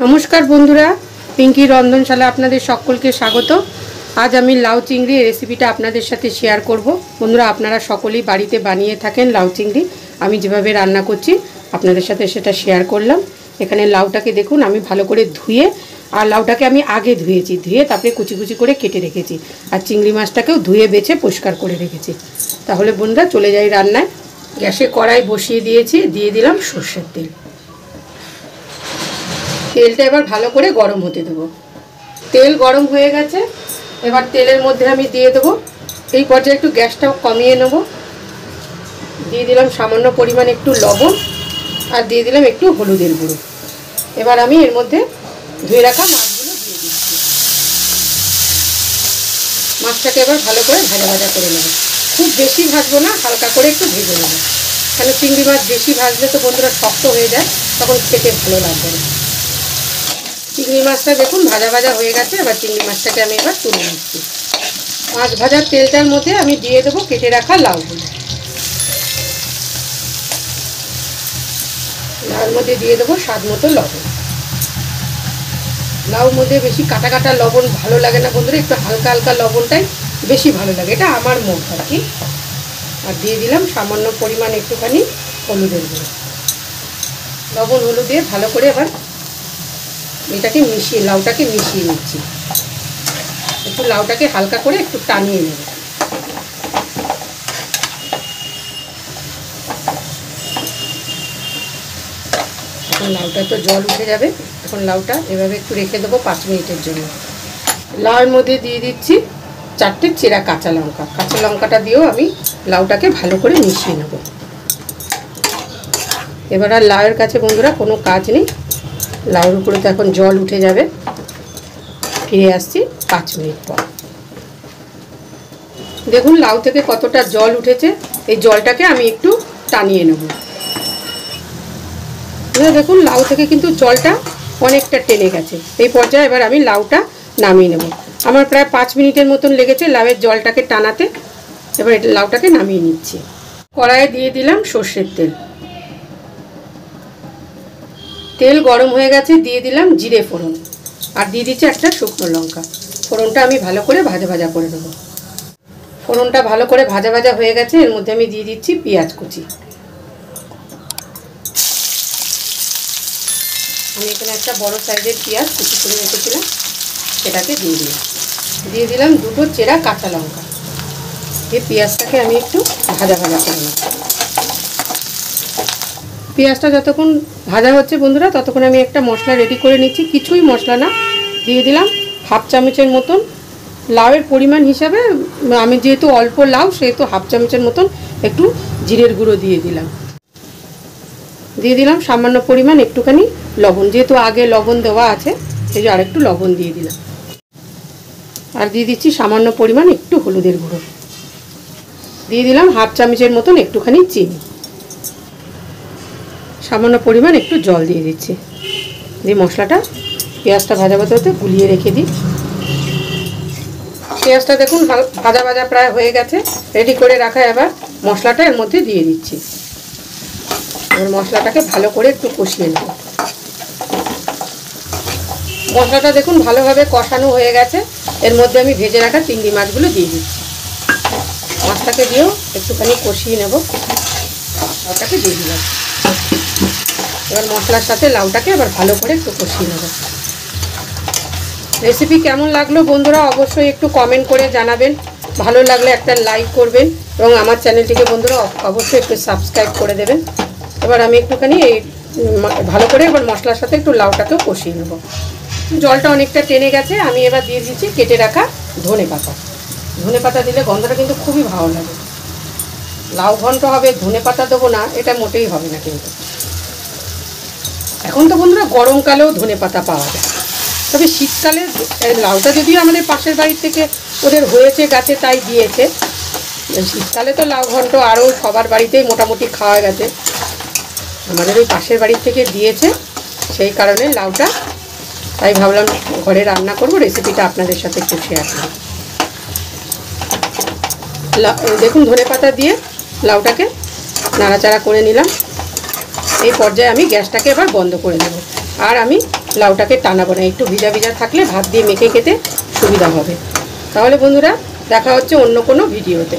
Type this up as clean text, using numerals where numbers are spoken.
নমস্কার বন্ধুরা, পিঙ্কি রন্ধনশালা আপনাদের সকলকে স্বাগত। আজ আমি লাউ চিংড়ি রেসিপিটা আপনাদের সাথে শেয়ার করব। বন্ধুরা, আপনারা সকলেই বাড়িতে বানিয়ে থাকেন লাউ চিংড়ি। আমি যেভাবে রান্না করছি আপনাদের সাথে সেটা শেয়ার করলাম। এখানে লাউটাকে দেখুন আমি ভালো করে ধুয়ে, আর লাউটাকে আমি আগে ধুয়ে তারপরে কুচি কুচি করে কেটে রেখেছি, আর চিংড়ি মাছটাকেও ধুয়ে বেছে পরিষ্কার করে রেখেছি। তাহলে বন্ধুরা চলে যাই রান্নায়। গ্যাসে কড়াই বসিয়ে দিয়েছি, দিয়ে দিলাম সর্ষের তেল। তেলটা এবার ভালো করে গরম হতে দেবো। তেল গরম হয়ে গেছে, এবার তেলের মধ্যে আমি দিয়ে দেবো, এই পর্যায়ে একটু গ্যাসটাও কমিয়ে নেব। দিয়ে দিলাম সামান্য পরিমাণ একটু লবণ, আর দিয়ে দিলাম একটু হলুদের গুঁড়ো। এবার আমি এর মধ্যে ধুয়ে রাখা মাছগুলো দিয়ে দিচ্ছি। মাছটাকে এবার ভালো করে ভাজা করে নেব। খুব বেশি ভাজবো না, হালকা করে একটু ভেজে নেব। কেন চিংড়ি মাছ বেশি ভাজলে তো বন্ধুরা শক্ত হয়ে যায়, তখন খেতে ভালো লাগবে না। চিংড়ি মাছটা দেখুন ভাজা হয়ে গেছে। এবার চিংড়ি মাছটাকে আমি এবার তুলে নিচ্ছি। মাছ ভাজার তেলটার মধ্যে আমি দিয়ে দেবো কেটে রাখা লাউগুলো। লাউর মধ্যে দিয়ে দেবো স্বাদ মতো লবণ। লাউর মধ্যে বেশি কাটা কাটা লবণ ভালো লাগে না বন্ধুরা, একটু হালকা হালকা লবণটাই বেশি ভালো লাগে, এটা আমার মত আর কি। আর দিয়ে দিলাম সামান্য পরিমাণ একটুখানি হলুদের গুঁড়ো। লবণ হলুদ দিয়ে ভালো করে এবার এটাকে লাউটাকে মিশিয়ে নিচ্ছি। একটু লাউটাকে হালকা করে একটু টানিয়ে নেব। এখন লাউটা তো জল উঠে যাবে, এখন লাউটা এভাবে একটু রেখে দেবো 5 মিনিটের জন্য। লাউয়ের মধ্যে দিয়ে দিচ্ছি 4টে চেরা কাঁচা লঙ্কা। কাঁচা লঙ্কাটা দিয়েও আমি লাউটাকে ভালো করে মিশিয়ে নেব। এবার আর লাউয়ের কাছে বন্ধুরা কোনো কাজ নেই, লাউর উপরে তো এখন জল উঠে যাবে। ফিরে আসছি 5 মিনিট পর। দেখুন লাউ থেকে কতটা জল উঠেছে, এই জলটাকে আমি একটু টানিয়ে নেব। দেখুন লাউ থেকে কিন্তু জলটা অনেকটা টেনে গেছে। এই পর্যায়ে এবার আমি লাউটা নামিয়ে নেব। আমার প্রায় 5 মিনিটের মতন লেগেছে লাউয়ের জলটাকে টানাতে। এবার লাউটাকে নামিয়ে নিচ্ছি। কড়াইয়ে দিয়ে দিলাম সর্ষের তেল। তেল গরম হয়ে গেছে, দিয়ে দিলাম জিরে ফোড়ন, আর দিয়ে দিচ্ছি একটা শুকনো লঙ্কা। ফোড়নটা আমি ভালো করে ভাজা করে নেব। ফোড়নটা ভালো করে ভাজা হয়ে গেছে, এর মধ্যে আমি দিয়ে দিচ্ছি পেঁয়াজ কুচি। আমি এখানে একটা বড় সাইজের পেঁয়াজ কুচি করে রেখেছিলাম, সেটাকে দিয়ে দিলাম 2টো চেরা কাঁচা লঙ্কা। এই পেঁয়াজটাকে আমি একটু ভাজা করে নেব। পেঁয়াজটা যতক্ষণ ভাজা হচ্ছে বন্ধুরা, ততক্ষণ আমি একটা মশলা রেডি করে নিচ্ছি। কিছুই মশলা না, দিয়ে দিলাম 1/2 চামচের মতন। লাউয়ের পরিমাণ হিসাবে আমি যেহেতু অল্প লাউ, সেহেতু 1/2 চামচের মতন একটু জিরের গুঁড়ো দিয়ে দিলাম। দিয়ে দিলাম সামান্য পরিমাণ একটুখানি লবণ, যেহেতু আগে লবণ দেওয়া আছে সেই জন্য আরেকটু লবণ দিয়ে দিলাম। আর দিয়ে দিচ্ছি সামান্য পরিমাণ একটু হলুদের গুঁড়ো। দিয়ে দিলাম 1/2 চামচের মতন একটুখানি চিনি। সামান্য পরিমাণ একটু জল দিয়ে দিচ্ছি। দিয়ে মশলাটা পেঁয়াজটা ভাজা হতে গুলিয়ে রেখে দিই। পেঁয়াজটা দেখুন ভাজা প্রায় হয়ে গেছে। রেডি করে রাখা এবার মশলাটা এর মধ্যে দিয়ে দিচ্ছি। এবার মশলাটাকে ভালো করে একটু কষিয়ে নেব। মশলাটা দেখুন ভালোভাবে কষানো হয়ে গেছে। এর মধ্যে আমি ভেজে রাখা চিংড়ি মাছগুলো দিয়ে দিচ্ছি। মাছটাকে দিয়েও একটুখানি কষিয়ে নেব। লাউটাকে দিয়ে দিলাম। এবার মশলার সাথে লাউটাকে আবার ভালো করে একটু কষিয়ে নেব। রেসিপি কেমন লাগলো বন্ধুরা অবশ্যই একটু কমেন্ট করে জানাবেন। ভালো লাগলে একটা লাইক করবেন, এবং আমার চ্যানেলটিকে বন্ধুরা অবশ্যই একটু সাবস্ক্রাইব করে দেবেন। এবার আমি একটুখানি এই ভালো করে এবার মশলার সাথে একটু লাউটাকেও কষিয়ে নেব। জলটা অনেকটা টেনে গেছে, আমি এবার দিয়ে দিচ্ছি কেটে রাখা ধনে পাতা। ধনে পাতা দিলে গন্ধটা কিন্তু খুবই ভালো লাগে। লাউ ঘন্ট হবে, ধনে পাতা দেবো না এটা মোটেই হবে না। কিন্তু এখন তো বন্ধুরা গরমকালেও ধনে পাতা পাওয়া যায়, তবে শীতকালে লাউটা যদিও আমাদের পাশের বাড়ির থেকে ওদের হয়েছে গাছে তাই দিয়েছে। শীতকালে তো লাউ ঘন্ট আরও সবার বাড়িতেই মোটামুটি খাওয়া গেছে। আমাদের ওই পাশের বাড়ির থেকে দিয়েছে, সেই কারণে লাউটা তাই ভাবলাম ঘরে রান্না করব, রেসিপিটা আপনাদের সাথে একটু শেয়ার করব। দেখুন ধনে পাতা দিয়ে লাউটাকে নাড়াচাড়া করে নিলাম। এই পর্যায়ে আমি গ্যাসটাকে এবার বন্ধ করে দেব, আর আমি লাউটাকে টানাবো না, একটু ভিজা ভিজা থাকলে ভাত দিয়ে মেখে খেতে সুবিধা হবে। তাহলে বন্ধুরা দেখা হচ্ছে অন্য কোনো ভিডিওতে।